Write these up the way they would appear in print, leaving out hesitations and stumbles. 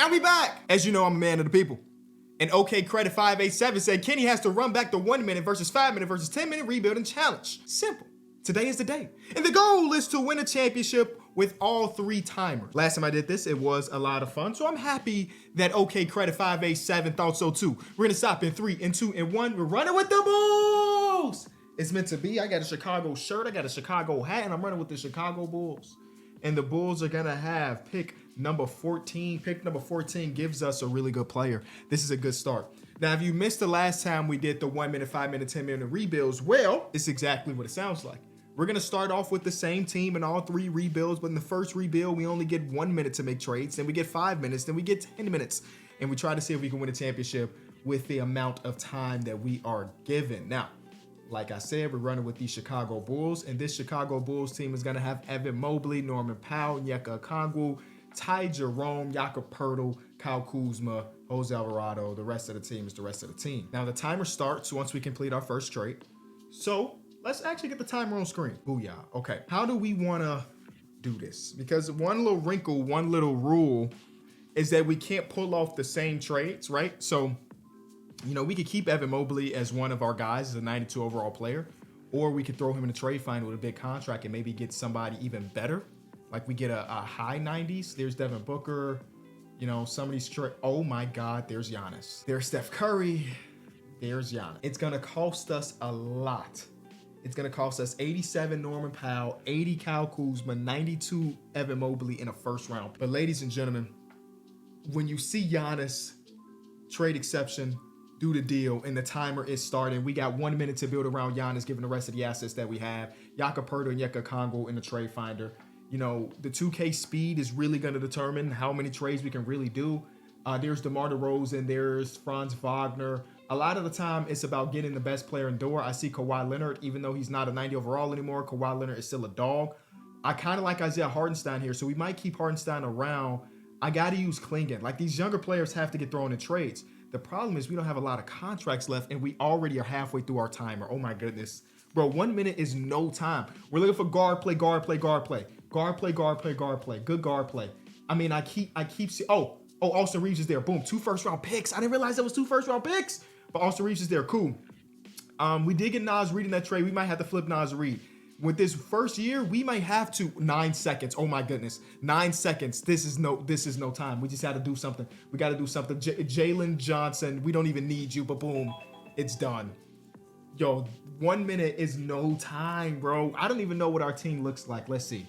And we back! As you know, I'm a man of the people. And OK Credit 587 said Kenny has to run back the 1 minute versus 5 minute versus 10 minute rebuilding challenge. Simple. Today is the day. And the goal is to win a championship with all 3 timers. Last time I did this, it was a lot of fun. So I'm happy that OK Credit 587 thought so too. We're gonna stop in 3 and 2 and 1. We're running with the Bulls. It's meant to be. I got a Chicago shirt, I got a Chicago hat, and I'm running with the Chicago Bulls. And the Bulls are gonna have pick number 14. Pick number 14 gives us a really good player. This is a good start. Now, if you missed the last time we did the 1 minute, 5 minute, 10 minute rebuilds, well, it's exactly what it sounds like. We're gonna start off with the same team in all 3 rebuilds, but in the first rebuild, we only get 1 minute to make trades, then we get 5 minutes, then we get 10 minutes, and we try to see if we can win a championship with the amount of time that we are given. Now, like I said, we're running with the Chicago Bulls, and this Chicago Bulls team is going to have Evan Mobley, Norman Powell, Onyeka Okongwu, Ty Jerome, Jakob Poeltl, Kyle Kuzma, Jose Alvarado. The rest of the team is the rest of the team. Now, the timer starts once we complete our first trade. So let's actually get the timer on screen. Booyah. Okay, how do we want to do this? Because one little wrinkle, one little rule is that we can't pull off the same trades, right? So, you know, we could keep Evan Mobley as one of our guys, as a 92 overall player, or we could throw him in a trade find with a big contract and maybe get somebody even better. Like we get a high 90s. There's Devin Booker, you know, some of these oh my God, there's Giannis. There's Steph Curry, there's Giannis. It's gonna cost us a lot. It's gonna cost us 87 Norman Powell, 80 Kyle Kuzma, 92 Evan Mobley in a first round. But ladies and gentlemen, when you see Giannis, trade exception, do the deal, and the timer is starting. We got 1 minute to build around Giannis, given the rest of the assets that we have. Jakob Poeltl and Onyeka Okongwu in the trade finder. You know, the 2K speed is really going to determine how many trades we can really do. There's DeMar DeRozan, there's Franz Wagner. A lot of the time, it's about getting the best player in door. I see Kawhi Leonard, even though he's not a 90 overall anymore. Kawhi Leonard is still a dog. I kind of like Isaiah Hartenstein here, so we might keep Hartenstein around. I got to use Klingon. Like, these younger players have to get thrown in trades. The problem is we don't have a lot of contracts left, and we already are halfway through our timer. Oh my goodness. Bro, 1 minute is no time. We're looking for guard play, guard play, guard play. Guard play, guard play, guard play. Good guard play. I mean, I keep see. Oh, Austin Reeves is there. Boom, 2 first-round picks. I didn't realize that was 2 first-round picks, but Austin Reeves is there. Cool. We did get Nas Reed in that trade. We might have to flip Nas Reed. With this first year, we might have to 9 seconds. Oh my goodness, 9 seconds. This is no time. We just had to do something. We got to do something. Jalen Johnson, we don't even need you, but boom, it's done. Yo, 1 minute is no time, bro. I don't even know what our team looks like. Let's see.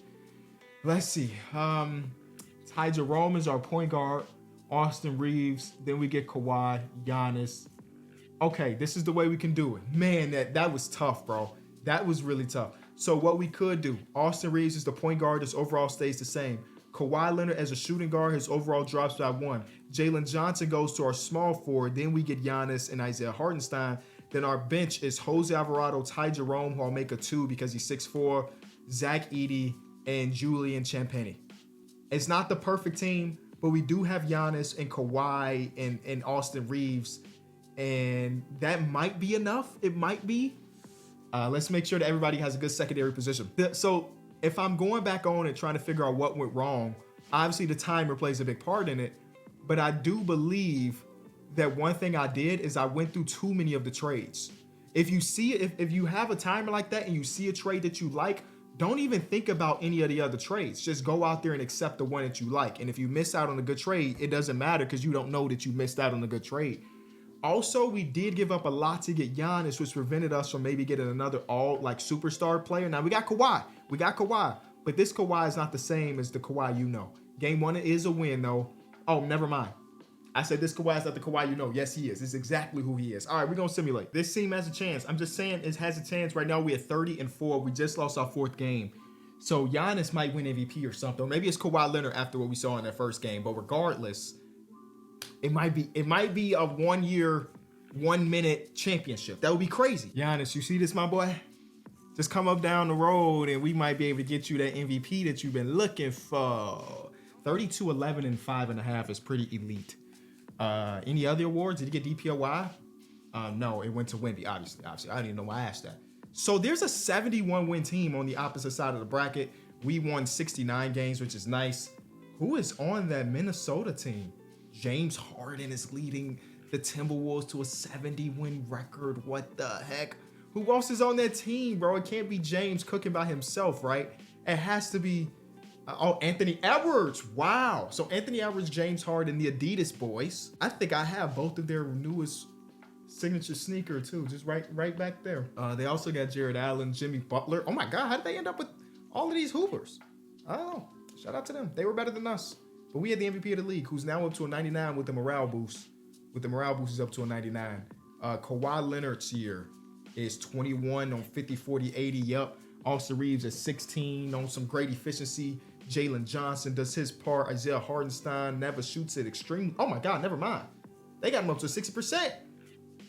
Ty Jerome is our point guard. Austin Reeves. Then we get Kawhi, Giannis. Okay, this is the way we can do it. Man, that was tough, bro. That was really tough. So what we could do, Austin Reeves is the point guard. His overall stays the same. Kawhi Leonard as a shooting guard, his overall drops by 1. Jalen Johnson goes to our small forward. Then we get Giannis and Isaiah Hartenstein. Then our bench is Jose Alvarado, Ty Jerome, who I'll make a 2 because he's 6'4", Zach Edey, and Julian Champagnie. It's not the perfect team, but we do have Giannis and Kawhi and Austin Reeves, and that might be enough. It might be. Let's make sure that everybody has a good secondary position. So if I'm going back on and trying to figure out what went wrong, obviously the timer plays a big part in it, but I do believe that one thing I did is I went through too many of the trades. If you see, if you have a timer like that and you see a trade that you like, don't even think about any of the other trades. Just go out there and accept the one that you like. And if you miss out on a good trade, it doesn't matter because you don't know that you missed out on a good trade. Also, we did give up a lot to get Giannis, which prevented us from maybe getting another superstar player. Now, we got Kawhi. But this Kawhi is not the same as the Kawhi you know. Game 1 is a win, though. Oh, never mind. I said this Kawhi is not the Kawhi you know. Yes, he is. It's exactly who he is. All right, we're going to simulate. This team has a chance. I'm just saying it has a chance. Right now, we're at 30-4. We just lost our 4th game. So Giannis might win MVP or something. Or maybe it's Kawhi Leonard after what we saw in that first game. But regardless, it might be a 1 year, 1 minute championship. That would be crazy. Giannis, you see this, my boy? Just come up down the road and we might be able to get you that MVP that you've been looking for. 32, 11, and 5.5 is pretty elite. Any other awards? Did you get DPOY? No, it went to Wemby, obviously. I didn't even know why I asked that. So there's a 71 win team on the opposite side of the bracket. We won 69 games, which is nice. Who is on that Minnesota team? James Harden is leading the Timberwolves to a 70-win record. What the heck? Who else is on that team, bro? It can't be James cooking by himself, right? It has to be, Anthony Edwards. Wow. So Anthony Edwards, James Harden, the Adidas boys. I think I have both of their newest signature sneaker too, just right back there. They also got Jared Allen, Jimmy Butler. Oh my God, how did they end up with all of these hoopers? I don't know. Shout out to them. They were better than us. But we had the MVP of the league, who's now up to a 99 with the morale boost. With the morale boost is up to a 99. Kawhi Leonard's year is 21 on 50, 40, 80. Yup. Austin Reeves at 16 on some great efficiency. Jalen Johnson does his part. Isaiah Hardenstein never shoots it extremely. Oh my God, never mind. They got him up to 60%.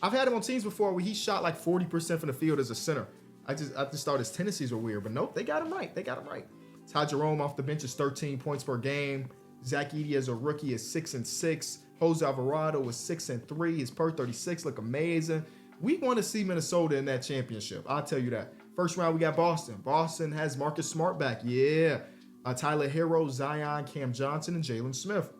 I've had him on teams before where he shot like 40% from the field as a center. I just thought his tendencies were weird, but nope, they got him right. They got him right. Ty Jerome off the bench is 13 points per game. Zach Edey as a rookie is 6-6. Jose Alvarado is 6-3. His per 36 look amazing. We want to see Minnesota in that championship. I'll tell you that. First round, we got Boston. Boston has Marcus Smart back. Yeah. Tyler Hero, Zion, Cam Johnson, and Jalen Smith.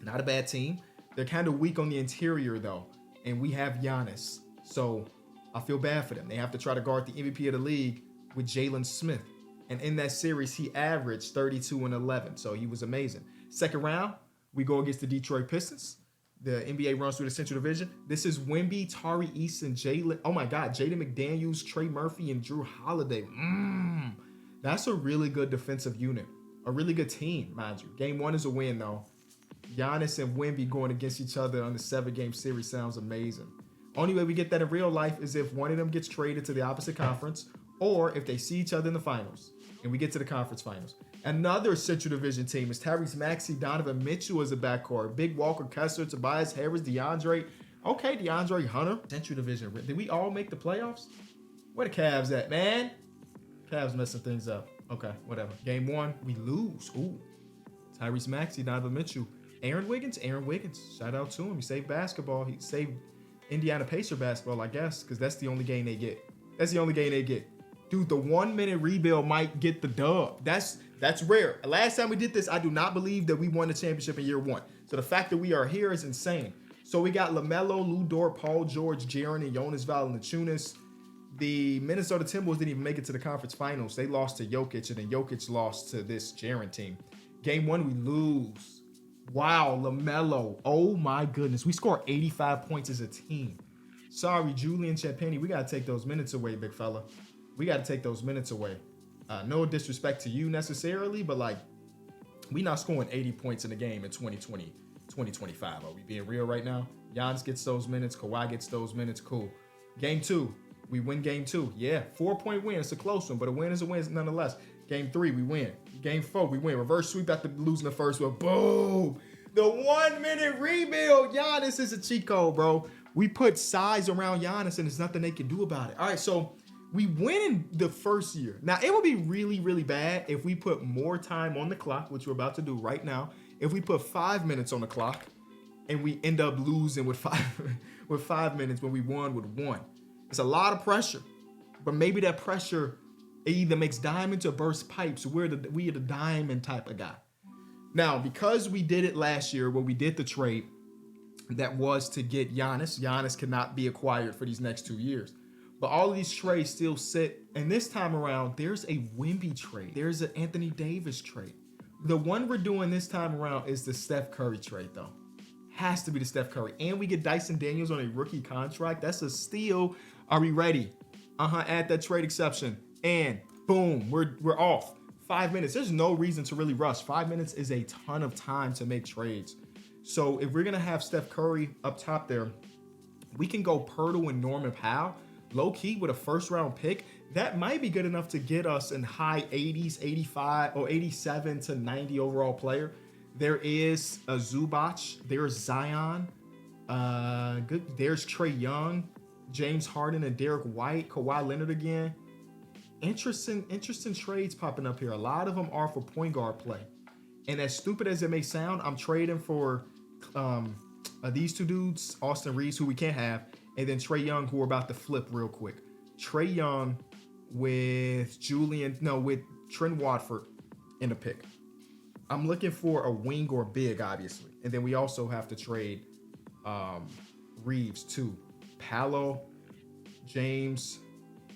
Not a bad team. They're kind of weak on the interior, though. And we have Giannis. So I feel bad for them. They have to try to guard the MVP of the league with Jalen Smith. And in that series, he averaged 32 and 11. So he was amazing. Second round, we go against the Detroit Pistons. The NBA runs through the Central Division. This is Wemby, Tari Eason, Jalen. Oh my God, Jaden McDaniels, Trey Murphy, and Drew Holiday. That's a really good defensive unit. A really good team, mind you. Game one is a win, though. Giannis and Wemby going against each other on the 7-game series sounds amazing. Only way we get that in real life is if one of them gets traded to the opposite conference, or if they see each other in the finals and we get to the conference finals. Another Central Division team is Tyrese Maxey, Donovan Mitchell as a backcourt. Big Walker Kessler, Tobias Harris, DeAndre. Okay, DeAndre Hunter. Central Division. Did we all make the playoffs? Where the Cavs at, man? Cavs messing things up. Okay, whatever. Game one, we lose. Ooh. Tyrese Maxey, Donovan Mitchell. Aaron Wiggins. Shout out to him. He saved basketball. He saved Indiana Pacer basketball, I guess, because that's the only game they get. Dude, the 1-minute rebuild might get the dub. That's rare. Last time we did this, I do not believe that we won the championship in year one. So the fact that we are here is insane. So we got LaMelo, Lou Dort, Paul George, Jaren, and Jonas Valanciunas. The Minnesota Timberwolves didn't even make it to the conference finals. They lost to Jokic, and then Jokic lost to this Jaren team. Game one, we lose. Wow, LaMelo. Oh my goodness. We scored 85 points as a team. Sorry, Julian Champagnie. We got to take those minutes away, big fella. We got to take those minutes away. No disrespect to you necessarily, but like, we not scoring 80 points in the game in 2020, 2025. Are we being real right now? Giannis gets those minutes. Kawhi gets those minutes. Cool. Game two, we win game two. Yeah, 4-point win. It's a close one, but a win is a win nonetheless. Game three, we win. Game four, we win. Reverse sweep after losing the first one. Boom. The 1-minute rebuild. Giannis is a cheat code, bro. We put size around Giannis, and there's nothing they can do about it. All right, so we win in the first year. Now, it would be really, really bad if we put more time on the clock, which we're about to do right now. If we put 5 minutes on the clock and we end up losing with 5 minutes when we won with 1. It's a lot of pressure, but maybe that pressure either makes diamonds or burst pipes. We are the diamond type of guy. Now, because we did it last year where we did the trade that was to get Giannis. Giannis cannot be acquired for these next 2 years. But all of these trades still sit. And this time around, there's a Wemby trade. There's an Anthony Davis trade. The one we're doing this time around is the Steph Curry trade, though. Has to be the Steph Curry. And we get Dyson Daniels on a rookie contract. That's a steal. Are we ready? Add that trade exception. And boom, we're off. 5 minutes. There's no reason to really rush. 5 minutes is a ton of time to make trades. So if we're going to have Steph Curry up top there, we can go Pirtle and Norman Powell. Low key with a first round pick, that might be good enough to get us in high 80s, 85 or 87 to 90 overall player. There is a Zubac, there's Zion, there's Trae Young, James Harden and Derek White, Kawhi Leonard again. Interesting trades popping up here. A lot of them are for point guard play. And as stupid as it may sound, I'm trading for these two dudes, Austin Reeves, who we can't have, and then Trae Young, who we're about to flip real quick. Trae Young with Trent Watford in the pick. I'm looking for a wing or big, obviously. And then we also have to trade Reeves too. Paolo, James.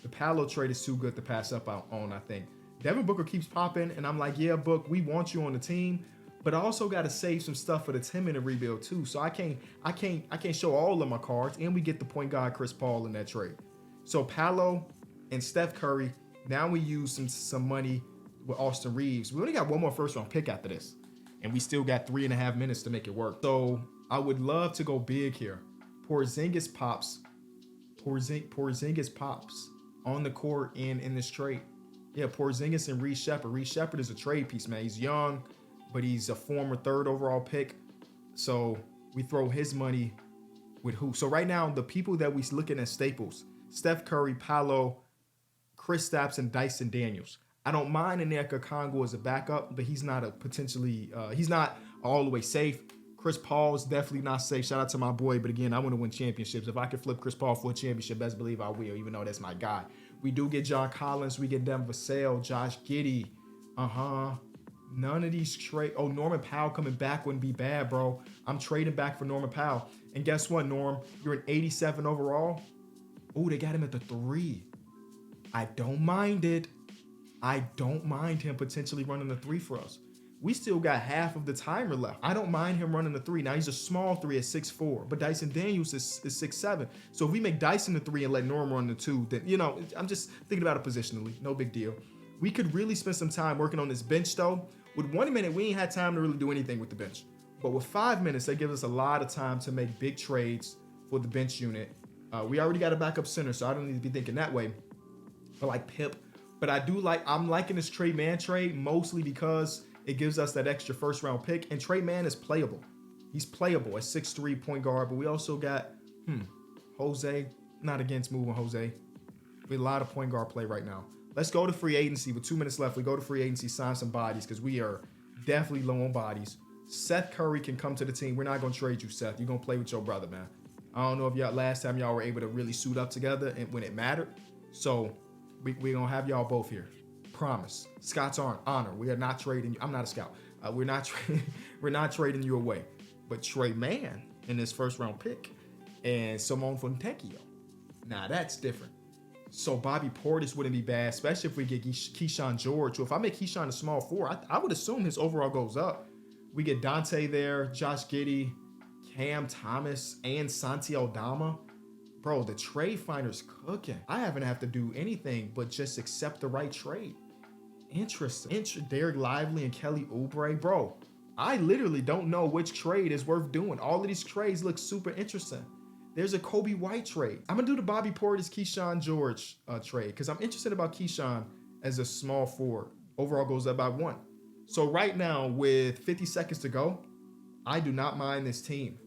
The Paolo trade is too good to pass up on, I think. Devin Booker keeps popping, and I'm like, yeah, Book, we want you on the team, but I also got to save some stuff for the 10-minute rebuild too. So I can't show all of my cards, and we get the point guard Chris Paul in that trade. So Paolo and Steph Curry. Now we use some money with Austin Reeves. We only got one more first round pick after this, and we still got 3.5 minutes to make it work. So I would love to go big here. Porzingis pops on the court in this trade. Yeah, Porzingis and Reece Sheppard. Reece Sheppard is a trade piece, man. He's young, but he's a former 3rd overall pick. So we throw his money with who? So right now, the people that we looking at staples, Steph Curry, Paolo, Chris Stapps, and Dyson Daniels. I don't mind Onyeka Okongwu as a backup, but he's not he's not all the way safe. Chris Paul is definitely not safe. Shout out to my boy, but again, I want to win championships. If I could flip Chris Paul for a championship, best believe I will, even though that's my guy. We do get John Collins, we get Devin Vassell, Josh Giddey. None of these trade. Oh, Norman Powell coming back wouldn't be bad, bro. I'm trading back for Norman Powell. And guess what, Norm? You're an 87 overall. Oh, they got him at the 3. I don't mind it. I don't mind him potentially running the 3 for us. We still got half of the timer left. I don't mind him running the 3. Now he's a small 3 at 6'4", but Dyson Daniels is 6'7". So if we make Dyson the 3 and let Norm run the 2, then, you know, I'm just thinking about it positionally. No big deal. We could really spend some time working on this bench, though. With 1 minute, we ain't had time to really do anything with the bench. But with 5 minutes, that gives us a lot of time to make big trades for the bench unit. We already got a backup center, so I don't need to be thinking that way. But like Pip. But I'm liking this Trey Mann trade mostly because it gives us that extra first round pick. And Trey Mann is playable. He's playable at 6'3" point guard. But we also got Jose. Not against moving Jose. We have a lot of point guard play right now. Let's go to free agency. With 2 minutes left, we go to free agency, sign some bodies because we are definitely low on bodies. Seth Curry can come to the team. We're not going to trade you, Seth. You're going to play with your brother, man. I don't know if last time y'all were able to really suit up together and when it mattered. So we're going to have y'all both here. Promise. Scott's honor. We are not trading you. I'm not a scout. We're not trading you away. But Trey Mann in this first round pick and Simone Fontecchio. Now that's different. So Bobby Portis wouldn't be bad, especially if we get Keyshawn George. Or if I make Keyshawn a small 4, I would assume his overall goes up. We get Dante there, Josh Giddey, Cam Thomas, and Santi Aldama. Bro, the trade finder's cooking. I haven't have to do anything but just accept the right trade. Interesting. Derek Lively and Kelly Oubre. Bro, I literally don't know which trade is worth doing. All of these trades look super interesting. There's a Kobe White trade. I'm going to do the Bobby Portis, Keyshawn George trade because I'm interested about Keyshawn as a small forward. Overall goes up by 1. So right now with 50 seconds to go, I do not mind this team.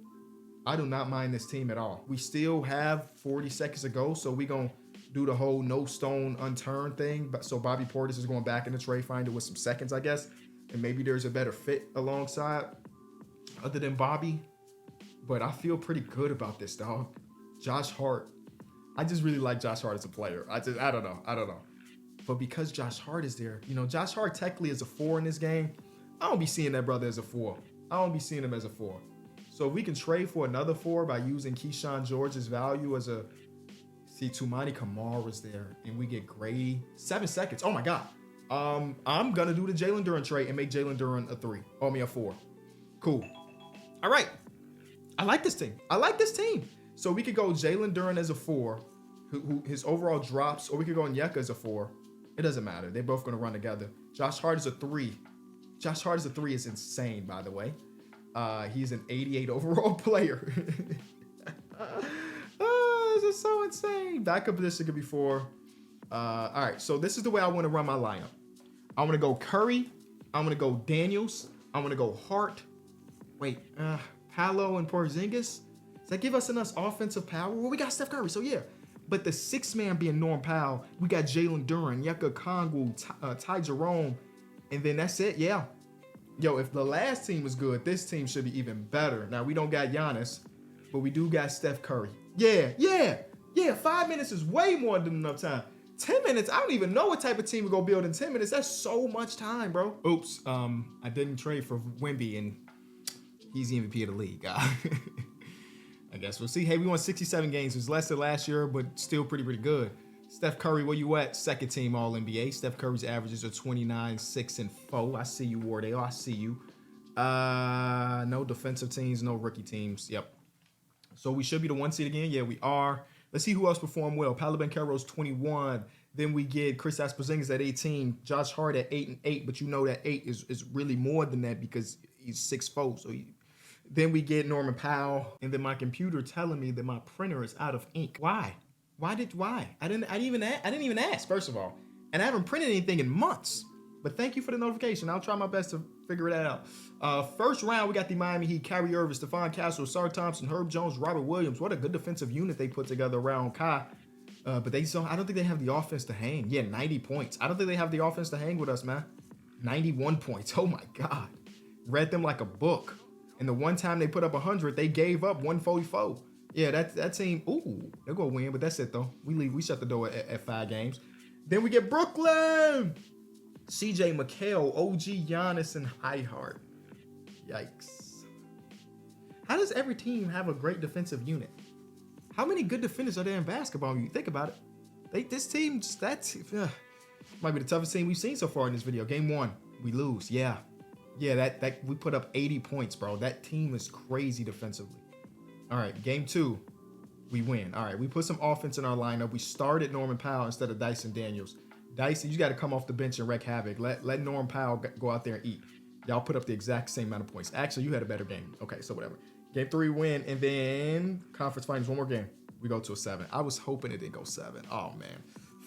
I do not mind this team at all. We still have 40 seconds to go, so we're going to do the whole no stone unturned thing. But so Bobby Portis is going back in the trade finder with some seconds, I guess. And maybe there's a better fit alongside other than Bobby. But I feel pretty good about this, dog. Josh Hart. I just really like Josh Hart as a player. I don't know. But because Josh Hart is there, Josh Hart technically is a 4 in this game. I don't be seeing that brother as a 4. I don't be seeing him as a 4. So if we can trade for another 4 by using Keyshawn George's value as a... See, Toumani Kamara's there, and we get Grady. 7 seconds. Oh, my God. I'm going to do the Jalen Duren trade and make Jalen Duren a 3. Oh, me a 4. Cool. All right. I like this team. So we could go Jalen Duren as a 4, who his overall drops, or we could go Onyeka as a 4. It doesn't matter. They're both going to run together. Josh Hart is a 3. Josh Hart as a 3 is insane, by the way. He's an 88 overall player. This is so insane. Backup position could be 4. All right, so this is the way I want to run my lineup. I want to go Curry. I'm going to go Daniels. I'm going to go Hart. Wait, Paolo and Porzingis. Does that give us enough offensive power? Well, we got Steph Curry, so yeah. But the 6th man being Norm Powell, we got Jalen Duren, Onyeka Okongwu, Ty Jerome, and then that's it, yeah. Yo, if the last team was good, this team should be even better. Now, we don't got Giannis, but we do got Steph Curry. Yeah, 5 minutes is way more than enough time. 10 minutes, I don't even know what type of team we're going to build in 10 minutes. That's so much time, bro. Oops, I didn't trade for Wemby, and He's the MVP of the league. I guess we'll see. Hey, we won 67 games. It was less than last year, but still pretty good. Steph Curry, where you at? Second team All-NBA. Steph Curry's averages are 29, 6, and 4. I see you, Wardale. I see you. No defensive teams, no rookie teams. Yep. So we should be the 1 seed again. Yeah, we are. Let's see who else performed well. Paolo Banchero's 21. Then we get Kristaps Porzingis at 18. Josh Hart at 8 and 8. But you know that 8 is really more than that because he's 6'4". So then we get Norman Powell. And then my computer telling me that my printer is out of ink. Why? Why? I didn't even ask, first of all. And I haven't printed anything in months. But thank you for the notification. I'll try my best to figure that out. First round, we got the Miami Heat, Kyrie Irving, Stephon Castle, Sar Thompson, Herb Jones, Robert Williams. What a good defensive unit they put together around Kai. But I don't think they have the offense to hang. Yeah, 90 points. I don't think they have the offense to hang with us, man. 91 points. Oh my God. Read them like a book. And the one time they put up 100, they gave up 144. Yeah, that team, ooh, they're going to win, but that's it, though. We shut the door at 5 games. Then we get Brooklyn. CJ McHale, OG Giannis, and Highheart. Yikes. How does every team have a great defensive unit? How many good defenders are there in basketball when you think about it? This team, might be the toughest team we've seen so far in this video. Game 1, we lose. Yeah, that we put up 80 points, bro. That team is crazy defensively. All right, game 2, we win. All right, we put some offense in our lineup. We started Norman Powell instead of Dyson Daniels. Dyson, you got to come off the bench and wreak havoc. Let Norman Powell go out there and eat. Y'all put up the exact same amount of points. Actually, you had a better game. Okay, so whatever. Game 3 win, and then conference finals, 1 more game. We go to a 7. I was hoping it didn't go 7. Oh, man.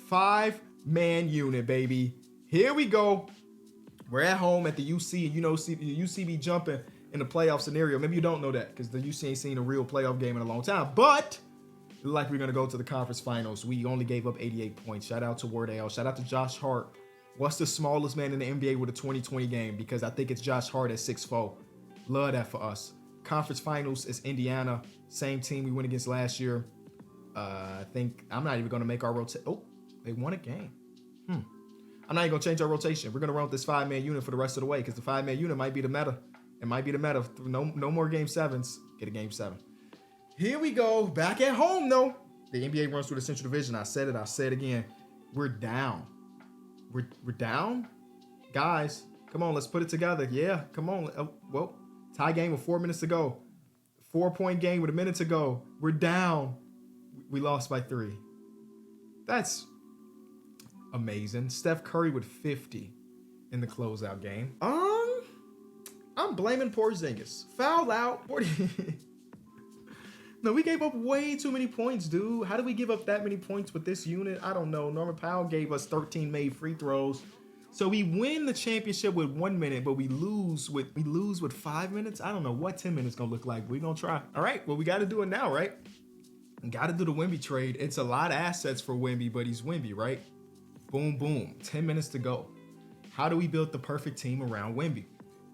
5-man unit, baby. Here we go. We're at home at the UC, and you know the UC be jumping in the playoff scenario. Maybe you don't know that because the UC ain't seen a real playoff game in a long time. But like we're going to go to the conference finals. We only gave up 88 points. Shout out to Wardale. Shout out to Josh Hart. What's the smallest man in the NBA with a 2020 game? Because I think it's Josh Hart at 6'4". Love that for us. Conference finals is Indiana. Same team we went against last year. I think I'm not even going to make our rotation. Oh, they won a game. I'm not even going to change our rotation. We're going to run with this 5-man unit for the rest of the way because the 5-man unit might be the meta. It might be the meta. No more game 7s. Get a game 7. Here we go. Back at home, though. The NBA runs through the Central Division. I said it. I'll say it again. We're down. We're down? Guys, come on. Let's put it together. Yeah, come on. Well, tie game with 4 minutes to go. 4-point game with a minute to go. We're down. We lost by 3. That's amazing. Steph Curry with 50 in the closeout game. I'm blaming Porzingis. Foul out. No, we gave up way too many points, dude. How did we give up that many points with this unit? I don't know. Norman Powell gave us 13 made free throws. So we win the championship with 1 minute, but we lose with 5 minutes. I don't know what 10 minutes gonna look like. We're gonna try. All right, well, we gotta do it now, right? We gotta do the Wemby trade. It's a lot of assets for Wemby, but he's Wemby, right? Boom, boom. 10 minutes to go. How do we build the perfect team around Wemby?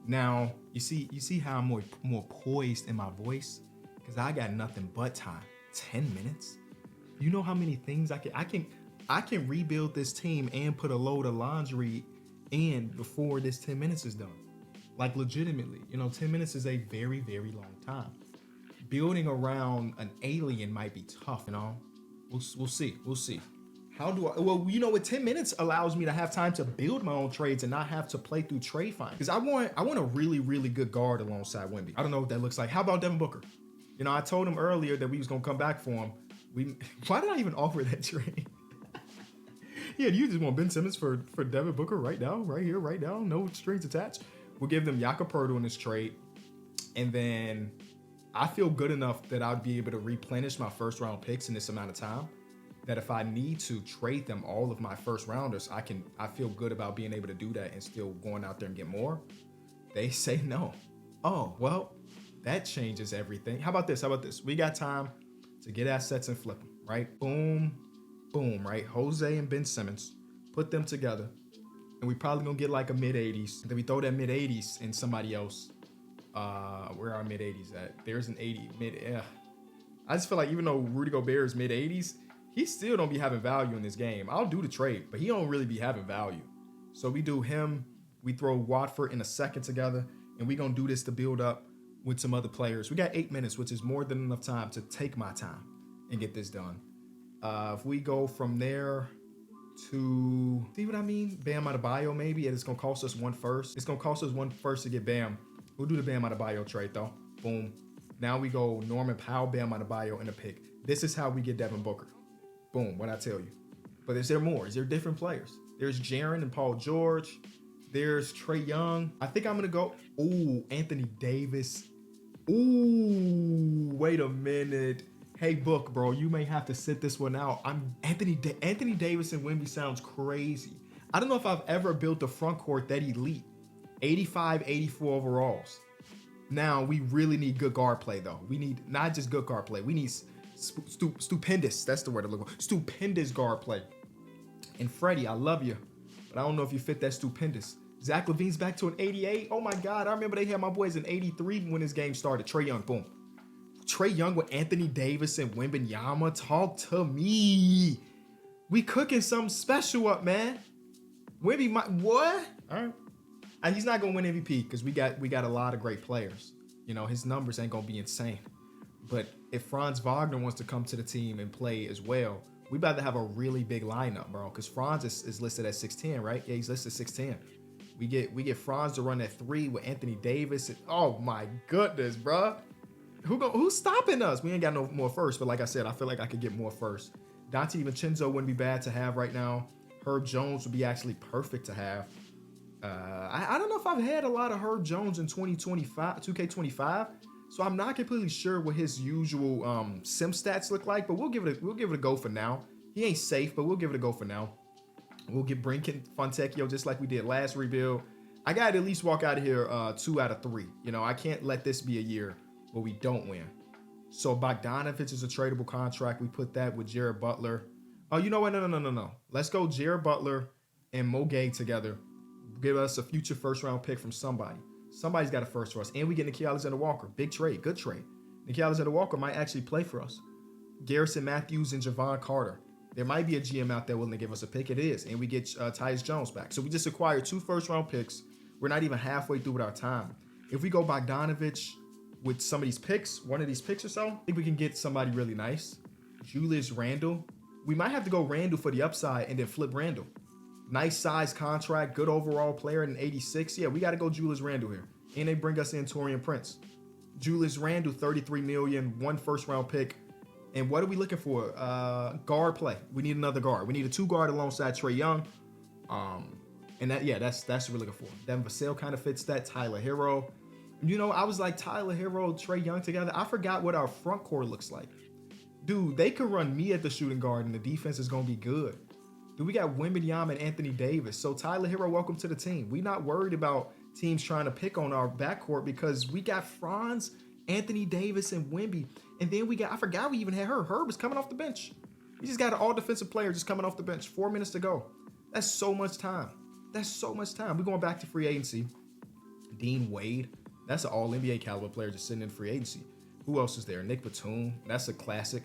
Now, you see how I'm more poised in my voice? Because I got nothing but time. 10 minutes? You know how many things I can rebuild this team and put a load of laundry in before this 10 minutes is done. Like legitimately, 10 minutes is a very, very long time. Building around an alien might be tough, We'll see. How do I, with 10 minutes allows me to have time to build my own trades and not have to play through trade finds. Because I want a really, really good guard alongside Wemby. I don't know what that looks like. How about Devin Booker? I told him earlier that we was going to come back for him. Why did I even offer that trade? Yeah, you just want Ben Simmons for Devin Booker right now, right here, right now, no strings attached. We'll give them Jakob Poeltl in this trade. And then I feel good enough that I'd be able to replenish my first round picks in this amount of time. That if I need to trade them all of my first rounders, I feel good about being able to do that and still going out there and get more. They say no. Oh, well, that changes everything. How about this? We got time to get assets and flip them, right? Boom, boom, right? Jose and Ben Simmons, put them together. And we probably gonna get like a mid-80s. Then we throw that mid-80s in somebody else. Where are mid-80s at? There's an 80, I just feel like even though Rudy Gobert is mid-80s, he still don't be having value in this game. I'll do the trade, but he don't really be having value. So we do him. We throw Watford in a second together, and we gonna do this to build up with some other players. We got 8 minutes, which is more than enough time to take my time and get this done. If we go from there to, see what I mean? Bam Adebayo maybe, and it's gonna cost us one first. It's gonna cost us one first to get Bam. We'll do the Bam Adebayo trade though. Boom. Now we go Norman Powell, Bam Adebayo, and a pick. This is how we get Devin Booker. Boom, what I tell you. But is there more? Is there different players? There's Jaren and Paul George. There's Trae Young. I think I'm gonna go, ooh, Anthony Davis. Ooh, wait a minute. Hey, Book, bro, you may have to sit this one out. Anthony Davis and Wemby sounds crazy. I don't know if I've ever built a front court that elite. 85, 84 overalls. Now, we really need good guard play, though. We need not just good guard play. We need stupendous. That's the word I'm looking for. Stupendous guard play. And Freddie, I love you, but I don't know if you fit that stupendous. Zach LaVine's back to an 88. Oh, my God. I remember they had my boys in 83 when this game started. Trae Young, boom. Trae Young with Anthony Davis and Wembanyama. Talk to me. We cooking something special up, man. Wemby, what? All right. And he's not gonna win MVP because we got a lot of great players. You know, his numbers ain't gonna be insane. But if Franz Wagner wants to come to the team and play as well, we about to have a really big lineup, bro. Because Franz is listed at 6'10", right? Yeah, he's listed 6'10". We get Franz to run at 3 with Anthony Davis. Oh my goodness, bro. Who's stopping us? We ain't got no more first, but like I said, I feel like I could get more first. Dante DiVincenzo wouldn't be bad to have right now. Herb Jones would be actually perfect to have. I don't know if I've had a lot of Herb Jones in 2025, 2K25, so I'm not completely sure what his usual sim stats look like, but we'll give it a go for now. He ain't safe, but we'll give it a go for now. We'll get Brinken Fontecchio just like we did last rebuild. I gotta at least walk out of here 2 out of 3. You know, I can't let this be a year where we don't win. So Bogdanovich is a tradable contract. We put that with Jared Butler. Oh, you know what? No. Let's go Jared Butler and Mo Gay together. Give us a future first-round pick from somebody. Somebody's got a first for us. And we get Nickeil Alexander-Walker. Big trade. Good trade. Nickeil Alexander-Walker might actually play for us. Garrison Matthews and Javon Carter. There might be a GM out there willing to give us a pick. It is. And we get Tyus Jones back. So we just acquired 2 first-round picks. We're not even halfway through with our time. If we go Bogdanovich with some of these picks, one of these picks or so, I think we can get somebody really nice. Julius Randle. We might have to go Randle for the upside and then flip Randle. Nice size contract, good overall player in 86. Yeah, we got to go Julius Randle here. And they bring us in Taurean Prince. Julius Randle, $33 million, 1 first-round pick. And what are we looking for? Guard play. We need another guard. We need a 2-guard alongside Trae Young. And that's what we're looking for. Devin Vassell kind of fits that. Tyler Hero. You know, I was like Tyler Hero, Trae Young together. I forgot what our front court looks like. Dude, they could run me at the shooting guard and the defense is going to be good. Dude, we got Wembanyama and Anthony Davis. So Tyler Hero, welcome to the team. We're not worried about teams trying to pick on our backcourt because we got Franz, Anthony Davis, and Wemby. And then I forgot we even had Herb. Herb is coming off the bench. We just got an all-defensive player just coming off the bench. 4 minutes to go. That's so much time. We're going back to free agency. Dean Wade. That's an all-NBA caliber player just sitting in free agency. Who else is there? Nick Batum. That's a classic.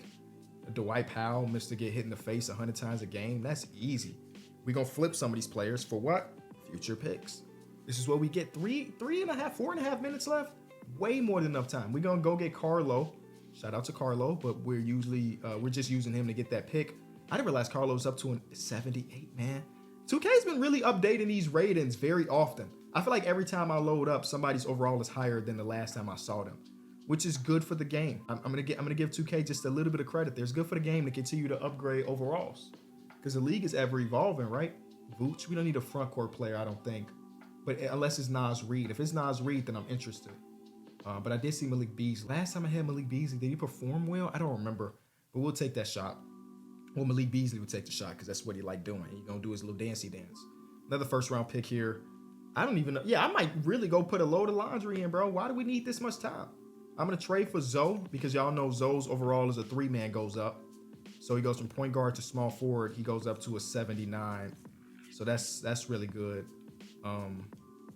Dwight Powell, Mr. Get Hit in the Face 100 times a game. That's easy. We're going to flip some of these players for what? Future picks. This is what we get. 4.5 minutes left. Way more than enough time. We're going to go get Carlo. Shout out to Carlo, but we're just using him to get that pick. I didn't realize Carlo's up to an 78, man. 2K's been really updating these ratings very often. I feel like every time I load up, somebody's overall is higher than the last time I saw them, which is good for the game. I'm gonna give 2K just a little bit of credit. There's good for the game to continue to upgrade overalls because the league is ever evolving, right? Vooch, we don't need a front court player, I don't think, but unless it's Nas Reed. If it's Nas Reed, then I'm interested. But I did see Malik Beasley. Last time I had Malik Beasley, did he perform well? I don't remember, but we'll take that shot. Well, Malik Beasley would take the shot because that's what he liked doing. He's gonna do his little dancey dance. Another first round pick here. I don't even know. Yeah, I might really go put a load of laundry in, bro. Why do we need this much time? I'm going to trade for Zoe because y'all know Zoe's overall is a 3-man goes up. So he goes from point guard to small forward. He goes up to a 79. So that's really good.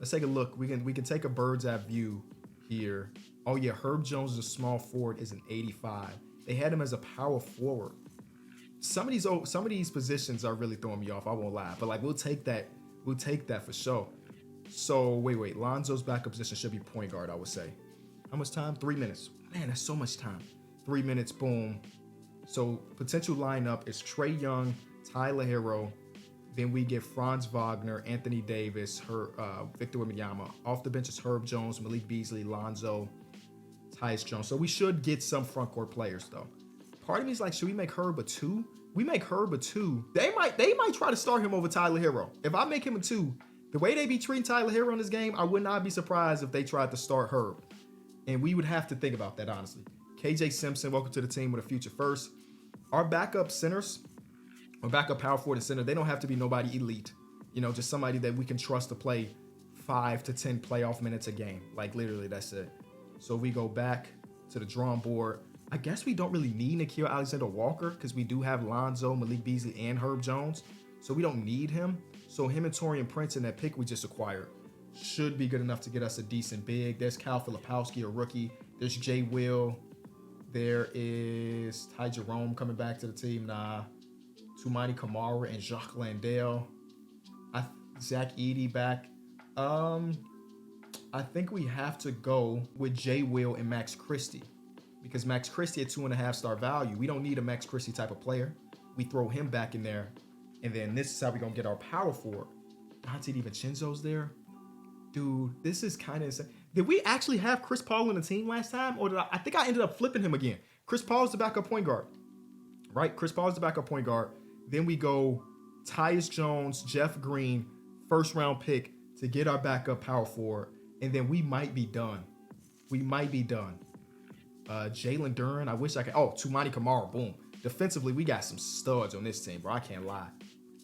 Let's take a look. We can take a bird's eye view here. Oh yeah, Herb Jones is a small forward, is an 85. They had him as a power forward. Some of these positions are really throwing me off. I won't lie, but like we'll take that for sure. So wait, Lonzo's backup position should be point guard, I would say. How much time? 3 minutes. Man, that's so much time. 3 minutes, boom. So potential lineup is Trae Young, Tyler Hero. Then we get Franz Wagner, Anthony Davis, Victor Wembanyama. Off the bench is Herb Jones, Malik Beasley, Lonzo, Tyus Jones. So we should get some front court players though. Part of me is like, should we make Herb a 2? We make Herb a 2. They might try to start him over Tyler Hero. If I make him a 2, the way they be treating Tyler Hero in this game, I would not be surprised if they tried to start Herb. And we would have to think about that, honestly. KJ Simpson, welcome to the team with a future first. Our backup centers, or backup power forward and center, they don't have to be nobody elite. You know, just somebody that we can trust to play 5 to 10 playoff minutes a game. Like, literally, that's it. So we go back to the drawing board. I guess we don't really need Nickeil Alexander-Walker because we do have Lonzo, Malik Beasley, and Herb Jones. So we don't need him. So him and Taurean Prince in that pick we just acquired should be good enough to get us a decent big. There's Kyle Filipowski, a rookie. There's Jay Will. There is Ty Jerome coming back to the team. Nah. Toumani Camara and Jacques Landale. Zach Edey back. I think we have to go with Jay Will and Max Christie. Because Max Christie at 2.5 star value. We don't need a Max Christie type of player. We throw him back in there. And then this is how we're going to get our power forward. Dante DiVincenzo's there. Dude, this is kind of insane. Did we actually have Chris Paul on the team last time? Or did I think I ended up flipping him again. Chris Paul is the backup point guard. Right? Chris Paul is the backup point guard. Then we go Tyus Jones, Jeff Green, first round pick to get our backup power forward. And then we might be done. We might be done. Jalen Duren, I wish I could. Oh, Toumani Camara, boom. Defensively, we got some studs on this team, bro. I can't lie.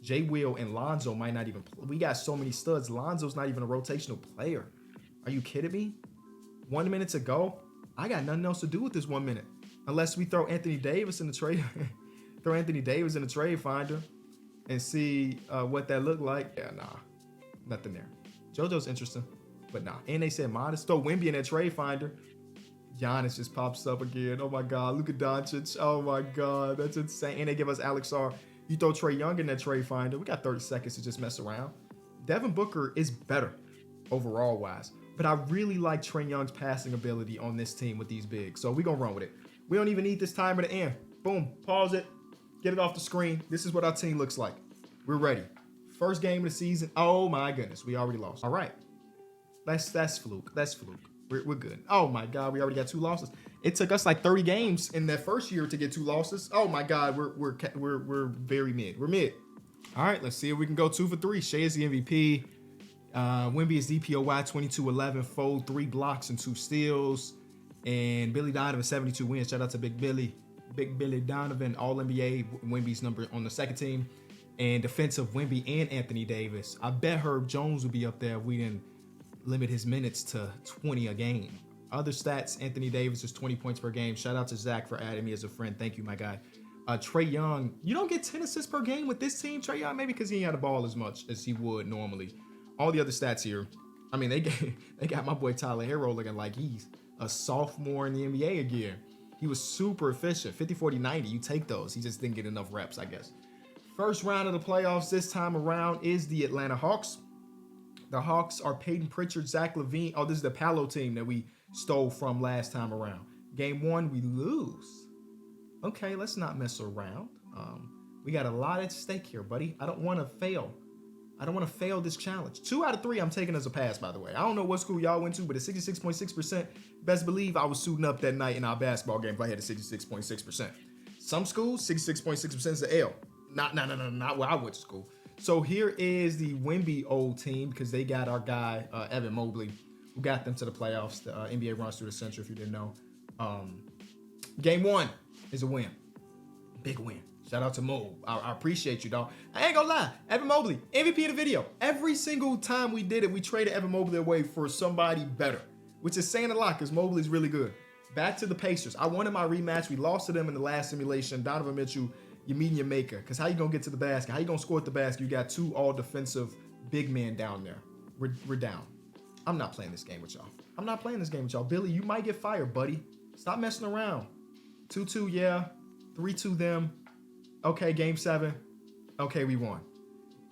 Jay Will and Lonzo might not even play. We got so many studs. Lonzo's not even a rotational player. Are you kidding me? 1 minute to go. I got nothing else to do with this 1 minute. Unless we throw Anthony Davis in the trade. Throw Anthony Davis in the trade finder and see what that looked like. Yeah, nah. Nothing there. JoJo's interesting, but nah. And they said modest. Throw Wemby in that trade finder. Giannis just pops up again. Oh my God. Luka Doncic. Oh my God. That's insane. And they give us Alex R. You throw Trae Young in that trade finder. We got 30 seconds to just mess around. Devin Booker is better overall wise. But I really like Trae Young's passing ability on this team with these bigs. So we're going to run with it. We don't even need this timer to end. Boom. Pause it. Get it off the screen. This is what our team looks like. We're ready. First game of the season. Oh my goodness. We already lost. All right. That's fluke. That's fluke. We're good. Oh my God, we already got 2 losses. It took us like 30 games in that first year to get 2 losses. Oh my God, we're very mid. We're mid. All right, let's see if we can go 2 for 3. Shea is the MVP. Wemby is DPOY 22-11, fold 3 blocks and 2 steals, and Billy Donovan 72 wins. Shout out to Big Billy Donovan, All NBA. Wemby's number on the second team, and defensive Wemby and Anthony Davis. I bet Herb Jones would be up there if we didn't limit his minutes to 20 a game. Other stats, Anthony Davis is 20 points per game. Shout out to Zach for adding me as a friend. Thank you, my guy. Trae Young, you don't get 10 assists per game with this team, Trae Young, maybe because he ain't had the ball as much as he would normally. All the other stats here, I mean, they got my boy Tyler Hero looking like he's a sophomore in the NBA again. He was super efficient, 50, 40, 90. You take those. He just didn't get enough reps, I guess. First round of the playoffs this time around is the Atlanta Hawks. The Hawks are Peyton Pritchard, Zach LaVine. Oh, this is the Palo team that we stole from last time around. Game 1, we lose. Okay, let's not mess around. We got a lot at stake here, buddy. I don't want to fail. I don't want to fail this challenge. 2 out of 3 I'm taking as a pass, by the way. I don't know what school y'all went to, but at 66.6%, best believe I was suiting up that night in our basketball game if I had a 66.6%. Some schools, 66.6% is the L. Not where I went to school. So here is the Wemby old team because they got our guy, Evan Mobley, who got them to the playoffs. The NBA runs through the century, if you didn't know. Game 1 is a win. Big win. Shout out to Mo. I appreciate you, dog. I ain't gonna lie. Evan Mobley, MVP of the video. Every single time we did it, we traded Evan Mobley away for somebody better, which is saying a lot because Mobley's really good. Back to the Pacers. I wanted my rematch. We lost to them in the last simulation. Donovan Mitchell, your medium maker. Because how you going to get to the basket? How you going to score at the basket? You got 2 all-defensive big men down there. We're down. I'm not playing this game with y'all. I'm not playing this game with y'all. Billy, you might get fired, buddy. Stop messing around. 2-2, yeah. 3-2 them. Okay, game 7. Okay, we won.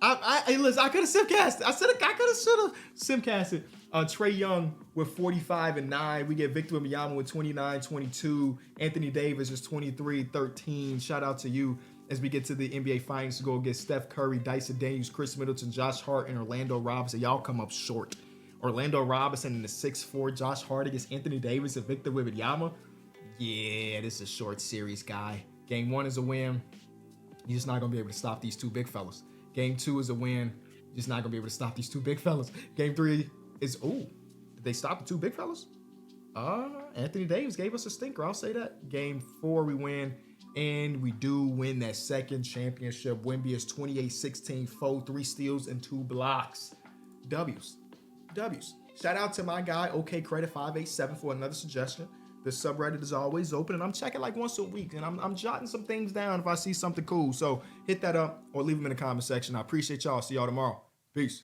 Listen, I could have simcasted. I could have simcasted. Trey Young with 45 and 9. We get Victor Wembanyama with 29-22. Anthony Davis is 23-13. Shout out to you as we get to the NBA Finals to go against Steph Curry, Dyson Daniels, Chris Middleton, Josh Hart, and Orlando Robinson. Y'all come up short. Orlando Robinson in the 6'4", Josh Hart against Anthony Davis and Victor Wembanyama. Yeah, this is a short series, guy. Game 1 is a win. You're just not going to be able to stop these two big fellas. Game 2 is a win. You're just not going to be able to stop these two big fellas. Game 3 is, did they stop the two big fellas? Anthony Davis gave us a stinker, I'll say that. Game 4 we win, and we do win that second championship. Wemby is 28-16, 3 steals and 2 blocks. W's. Shout out to my guy, OK Credit 587 for another suggestion. The subreddit is always open, and I'm checking like once a week, and I'm jotting some things down if I see something cool. So hit that up or leave them in the comment section. I appreciate y'all. See y'all tomorrow. Peace.